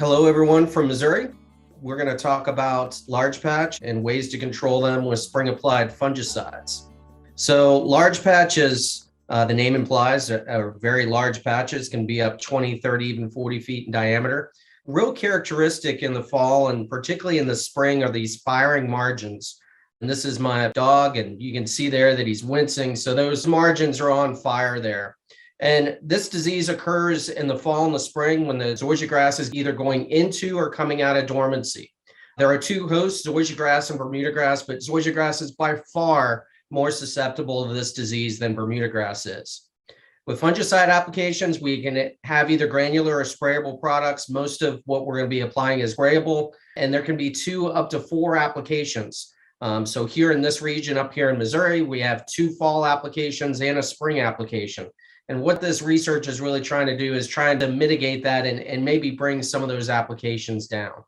Hello, everyone from Missouri. We're going to talk about large patch and ways to control them with spring applied fungicides. So large patches, the name implies, are very large patches, can be up 20, 30, even 40 feet in diameter. Real characteristic in the fall and particularly in the spring are these firing margins. And this is my dog, and you can see there that he's wincing. So those margins are on fire there. And this disease occurs in the fall and the spring when the zoysiagrass is either going into or coming out of dormancy. There are two hosts, zoysiagrass and Bermuda grass, but zoysiagrass is by far more susceptible to this disease than Bermuda grass is. With fungicide applications, we can have either granular or sprayable products. Most of what we're going to be applying is sprayable, and there can be 2 up to 4 applications. So here in this region, up here in Missouri, we have 2 fall applications and a spring application. And what this research is really trying to do is trying to mitigate that and maybe bring some of those applications down.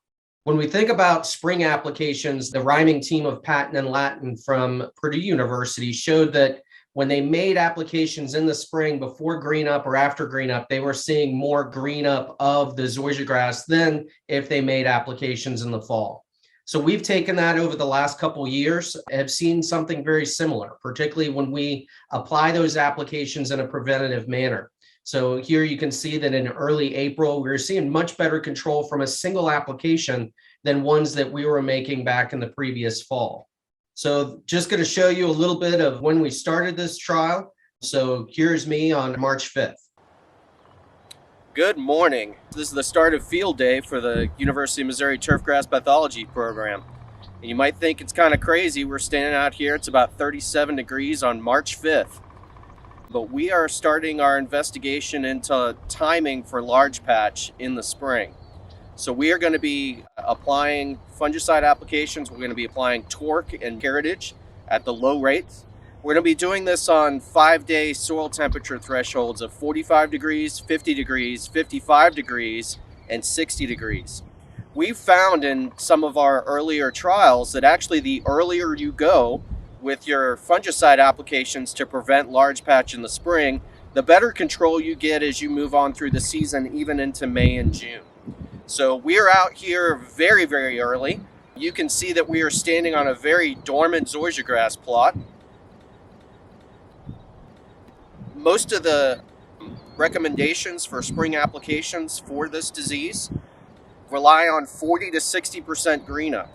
When we think about spring applications, the rhyming team of Patton and Latin from Purdue University showed that when they made applications in the spring before green up or after green up, they were seeing more green up of the zoysiagrass than if they made applications in the fall. So we've taken that over the last couple of years, have seen something very similar, particularly when we apply those applications in a preventative manner. So here you can see that in early April, we were seeing much better control from a single application than ones that we were making back in the previous fall. So just going to show you a little bit of when we started this trial. So here's me on March 5th. Good morning. This is the start of field day for the University of Missouri Turfgrass Pathology program. And you might think it's kind of crazy. We're standing out here. It's about 37 degrees on March 5th. But we are starting our investigation into timing for large patch in the spring. So we are going to be applying fungicide applications. We're going to be applying torque and heritage at the low rates. We're going to be doing this on 5-day soil temperature thresholds of 45 degrees, 50 degrees, 55 degrees, and 60 degrees. We've found in some of our earlier trials that actually the earlier you go with your fungicide applications to prevent large patch in the spring, the better control you get as you move on through the season, even into May and June. So we're out here very, very early. You can see that we are standing on a very dormant zoysiagrass plot. Most of the recommendations for spring applications for this disease rely on 40 to 60% green up.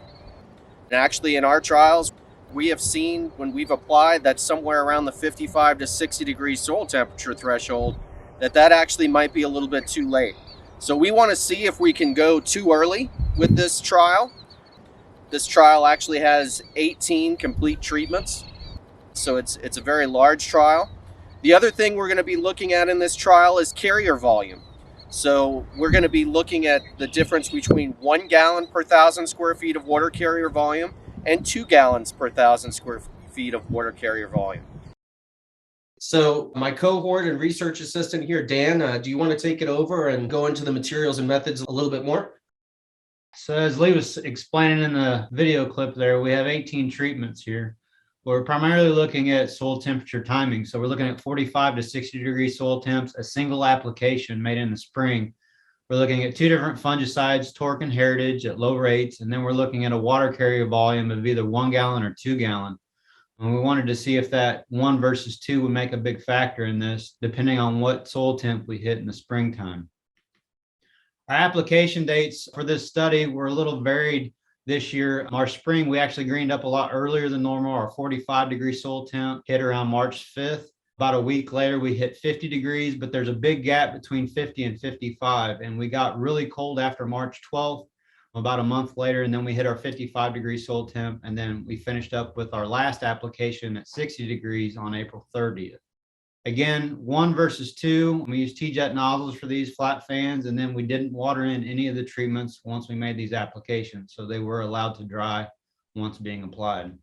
And actually in our trials, we have seen when we've applied that somewhere around the 55 to 60 degree soil temperature threshold, that actually might be a little bit too late. So we want to see if we can go too early with this trial. This trial actually has 18 complete treatments. So it's a very large trial. The other thing we're going to be looking at in this trial is carrier volume. So we're going to be looking at the difference between 1 gallon per 1,000 square feet of water carrier volume and 2 gallons per 1,000 square feet of water carrier volume. So my cohort and research assistant here, Dan, do you want to take it over and go into the materials and methods a little bit more? So as Lee was explaining in the video clip there, we have 18 treatments here. We're primarily looking at soil temperature timing. So we're looking at 45 to 60 degree soil temps, a single application made in the spring. We're looking at 2 different fungicides, torque and heritage at low rates. And then we're looking at a water carrier volume of either 1 gallon or 2 gallon. And we wanted to see if that 1 versus 2 would make a big factor in this, depending on what soil temp we hit in the springtime. Our application dates for this study were a little varied. This year, our spring, we actually greened up a lot earlier than normal. Our 45 degree soil temp hit around March 5th. About a week later, we hit 50 degrees, but there's a big gap between 50 and 55. And we got really cold after March 12th, about a month later, and then we hit our 55 degree soil temp. And then we finished up with our last application at 60 degrees on April 30th. Again, 1 versus 2, we used T-jet nozzles for these flat fans, and then we didn't water in any of the treatments once we made these applications, so they were allowed to dry once being applied.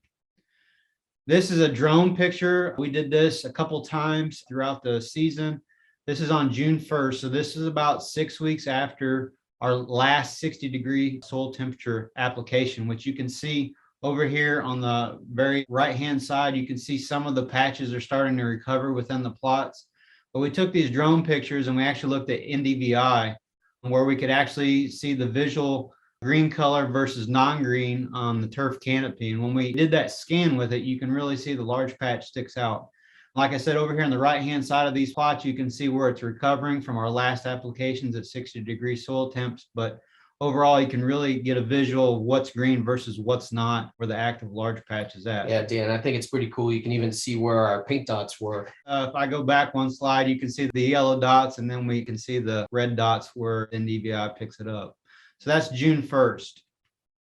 This is a drone picture. We did this a couple times throughout the season. This is on June 1st, so this is about 6 weeks after our last 60 degree soil temperature application, which you can see over here on the very right-hand side. You can see some of the patches are starting to recover within the plots. But we took these drone pictures and we actually looked at NDVI where we could actually see the visual green color versus non-green on the turf canopy. And when we did that scan with it, you can really see the large patch sticks out. Like I said, over here on the right-hand side of these plots, you can see where it's recovering from our last applications at 60-degree soil temps. But overall, you can really get a visual of what's green versus what's not, where the active large patch is at. Yeah, Dan, I think it's pretty cool. You can even see where our paint dots were. If I go back one slide, you can see the yellow dots, and then we can see the red dots where NDVI picks it up. So that's June 1st.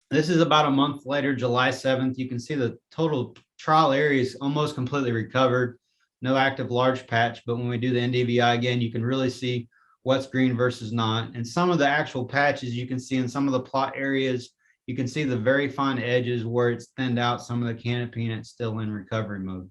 This is about a month later, July 7th. You can see the total trial area is almost completely recovered. No active large patch, but when we do the NDVI again, you can really see what's green versus not. And some of the actual patches you can see in some of the plot areas, you can see the very fine edges where it's thinned out some of the canopy and it's still in recovery mode.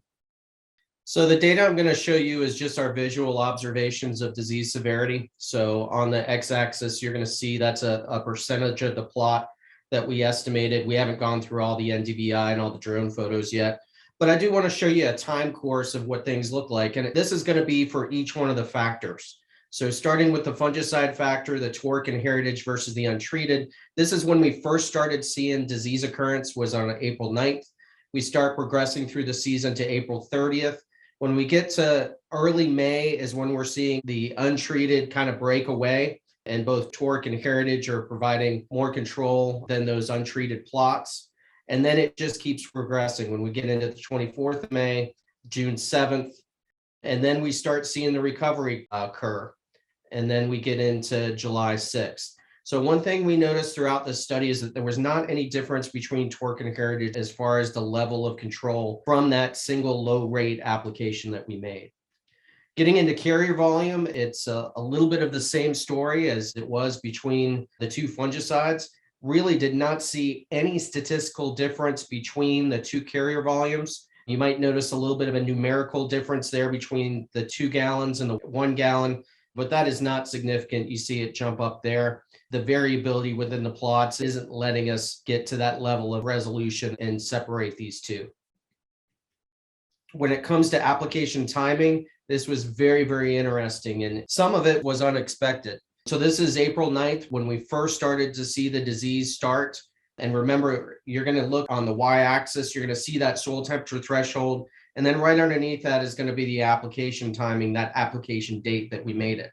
So the data I'm going to show you is just our visual observations of disease severity. So on the x-axis, you're going to see that's a percentage of the plot that we estimated. We haven't gone through all the NDVI and all the drone photos yet, but I do want to show you a time course of what things look like. And this is going to be for each one of the factors. So starting with the fungicide factor, the torque and heritage versus the untreated, this is when we first started seeing disease occurrence was on April 9th. We start progressing through the season to April 30th. When we get to early May is when we're seeing the untreated kind of break away, and both torque and heritage are providing more control than those untreated plots. And then it just keeps progressing when we get into the 24th of May, June 7th, and then we start seeing the recovery occur. And then we get into July 6th. So one thing we noticed throughout this study is that there was not any difference between torque and heritage as far as the level of control from that single low rate application that we made. Getting into carrier volume, it's a little bit of the same story as it was between the two fungicides. Really did not see any statistical difference between the two carrier volumes. You might notice a little bit of a numerical difference there between the 2 gallons and the 1 gallon, but that is not significant. You see it jump up there. The variability within the plots isn't letting us get to that level of resolution and separate these two. When it comes to application timing, this was very, very interesting, and some of it was unexpected. So this is April 9th when we first started to see the disease start. And remember, you're going to look on the y-axis, you're going to see that soil temperature threshold. And then right underneath that is going to be the application timing, that application date that we made it.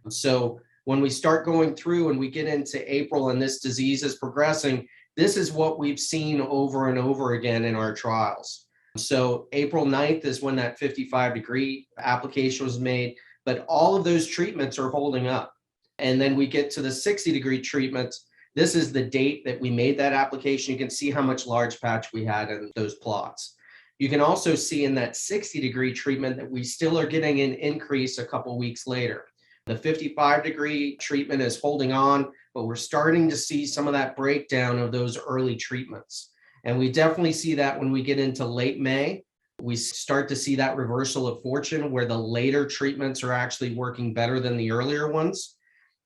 So when we start going through and we get into April and this disease is progressing, this is what we've seen over and over again in our trials. So April 9th is when that 55-degree application was made, but all of those treatments are holding up. And then we get to the 60-degree treatment. This is the date that we made that application. You can see how much large patch we had in those plots. You can also see in that 60-degree treatment that we still are getting an increase a couple weeks later. The 55-degree treatment is holding on, but we're starting to see some of that breakdown of those early treatments. And we definitely see that when we get into late May. We start to see that reversal of fortune where the later treatments are actually working better than the earlier ones.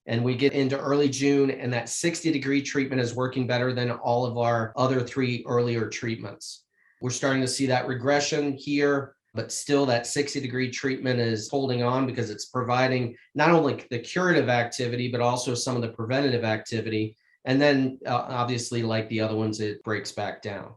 And we get into early June and that 60-degree treatment is working better than all of our other 3 earlier treatments. We're starting to see that regression here, but still that 60-degree treatment is holding on because it's providing not only the curative activity, but also some of the preventative activity. And then obviously, like the other ones, it breaks back down.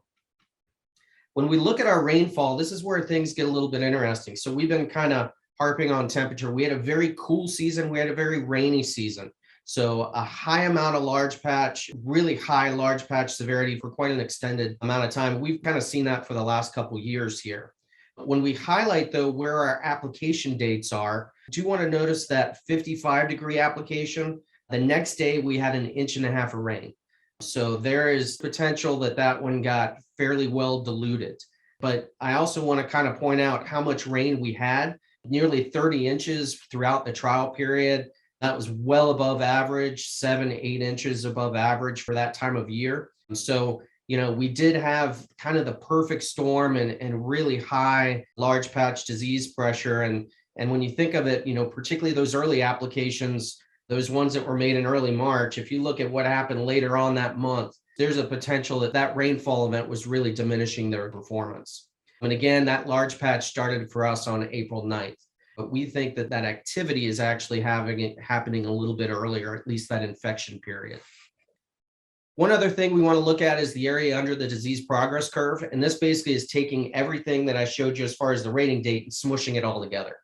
When we look at our rainfall, this is where things get a little bit interesting. So we've been kind of harping on temperature. We had a very cool season. We had a very rainy season. So a high amount of large patch, really high large patch severity for quite an extended amount of time. We've kind of seen that for the last couple of years here. When we highlight, though, where our application dates are, I do want to notice that 55-degree application. The next day, we had 1.5 inches of rain. So there is potential that that one got fairly well diluted. But I also want to kind of point out how much rain we had, nearly 30 inches throughout the trial period. That was well above average, 7-8 inches above average for that time of year. And so, you know, we did have kind of the perfect storm and really high large patch disease pressure. And when you think of it, you know, particularly those early applications, those ones that were made in early March, if you look at what happened later on that month, there's a potential that that rainfall event was really diminishing their performance. And again, that large patch started for us on April 9th. but we think that that activity is actually happening a little bit earlier, at least that infection period. One other thing we want to look at is the area under the disease progress curve. And this basically is taking everything that I showed you as far as the rating date and smushing it all together.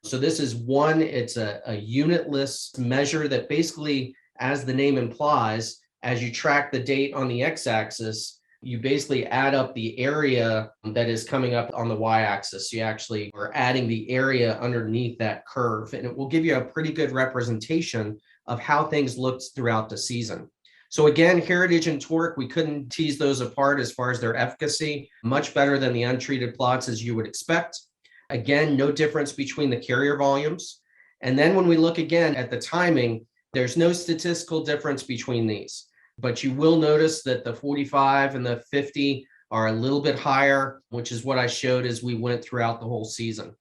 So this is it's a unitless measure that basically, as the name implies, as you track the date on the x-axis, you basically add up the area that is coming up on the y-axis. You actually are adding the area underneath that curve, and it will give you a pretty good representation of how things looked throughout the season. So again, heritage and torque, we couldn't tease those apart as far as their efficacy, much better than the untreated plots as you would expect. Again, no difference between the carrier volumes. And then when we look again at the timing, there's no statistical difference between these, but you will notice that the 45 and the 50 are a little bit higher, which is what I showed as we went throughout the whole season.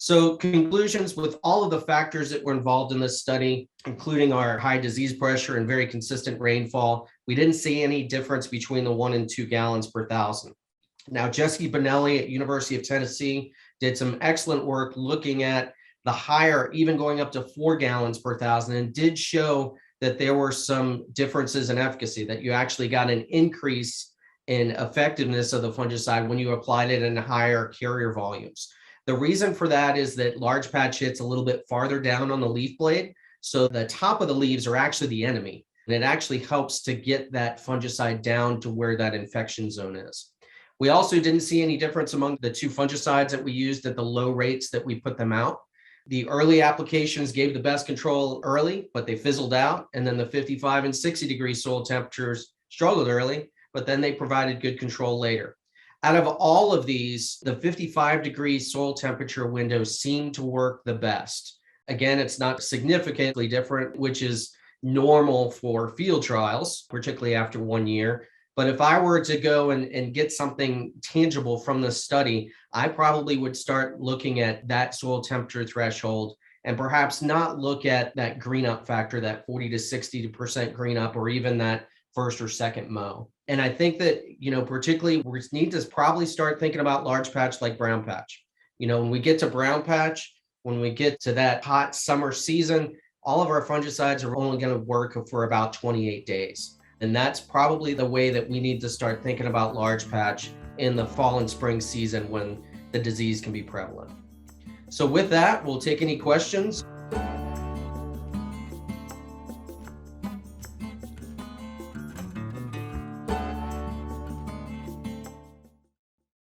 So conclusions: with all of the factors that were involved in this study, including our high disease pressure and very consistent rainfall, we didn't see any difference between the 1 and 2 gallons per thousand. Now, Jesse Bonelli at University of Tennessee did some excellent work looking at the higher, even going up to 4 gallons per thousand, and did show that there were some differences in efficacy, that you actually got an increase in effectiveness of the fungicide when you applied it in higher carrier volumes. The reason for that is that large patch hits a little bit farther down on the leaf blade. So the top of the leaves are actually the enemy, and it actually helps to get that fungicide down to where that infection zone is. We also didn't see any difference among the 2 fungicides that we used at the low rates that we put them out. The early applications gave the best control early, but they fizzled out. And then the 55 and 60 degree soil temperatures struggled early, but then they provided good control later. Out of all of these, the 55 degree soil temperature window seemed to work the best. Again, it's not significantly different, which is normal for field trials, particularly after 1 year. But if I were to go and get something tangible from this study, I probably would start looking at that soil temperature threshold and perhaps not look at that green up factor, that 40 to 60% green up, or even that first or second mow. And I think that, particularly we need to probably start thinking about large patch like brown patch. When we get to brown patch, when we get to that hot summer season, all of our fungicides are only going to work for about 28 days. And that's probably the way that we need to start thinking about large patch in the fall and spring season when the disease can be prevalent. So with that, we'll take any questions.